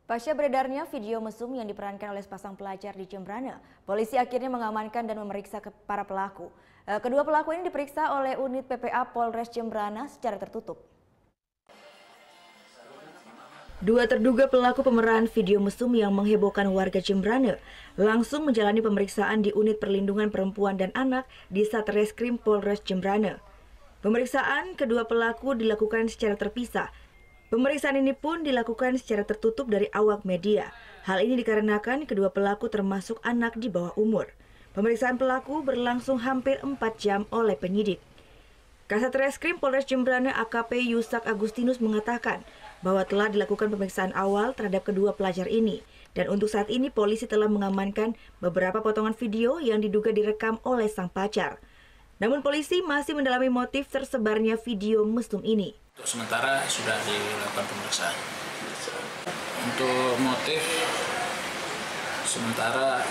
Pasca beredarnya video mesum yang diperankan oleh sepasang pelajar di Jembrana, polisi akhirnya mengamankan dan memeriksa para pelaku. Kedua pelaku ini diperiksa oleh unit PPA Polres Jembrana secara tertutup. Dua terduga pelaku pemeran video mesum yang menghebohkan warga Jembrana langsung menjalani pemeriksaan di unit perlindungan perempuan dan anak di Satreskrim Polres Jembrana. Pemeriksaan kedua pelaku dilakukan secara terpisah. Pemeriksaan ini pun dilakukan secara tertutup dari awak media. Hal ini dikarenakan kedua pelaku termasuk anak di bawah umur. Pemeriksaan pelaku berlangsung hampir 4 jam oleh penyidik. Kasat Reskrim Polres Jembrana AKP Yusak Agustinus mengatakan bahwa telah dilakukan pemeriksaan awal terhadap kedua pelajar ini. Dan untuk saat ini polisi telah mengamankan beberapa potongan video yang diduga direkam oleh sang pacar. Namun polisi masih mendalami motif tersebarnya video mesum ini. Untuk sementara sudah dilakukan pemeriksaan. Untuk motif sementara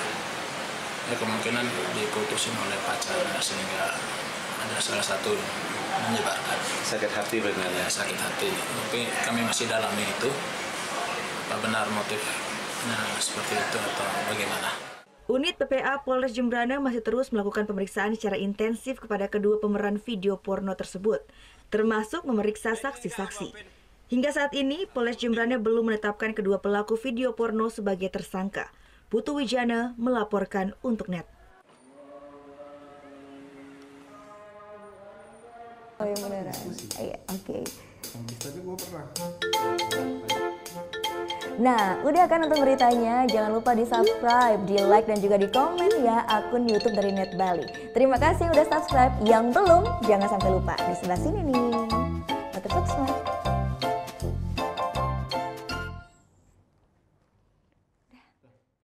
kemungkinan diputusin oleh pacar sehingga ada salah satu menyebarkan. Sakit hati benar ya? Sakit hati. Tapi kami masih dalami itu. Apa benar motifnya seperti itu atau bagaimana? Unit PPA Polres Jembrana masih terus melakukan pemeriksaan secara intensif kepada kedua pemeran video porno tersebut, termasuk memeriksa saksi-saksi. Hingga saat ini, Polres Jembrana belum menetapkan kedua pelaku video porno sebagai tersangka. Putu Wijana melaporkan untuk NET. Oh yang beneran? Iya, oke. Tapi gue pernah. Nah, udah kan untuk beritanya? Jangan lupa di-subscribe, di-like, dan juga di-komen ya akun YouTube dari Net Bali. Terima kasih udah subscribe. Yang belum, jangan sampai lupa. Di sebelah sini nih. Notif subscribe.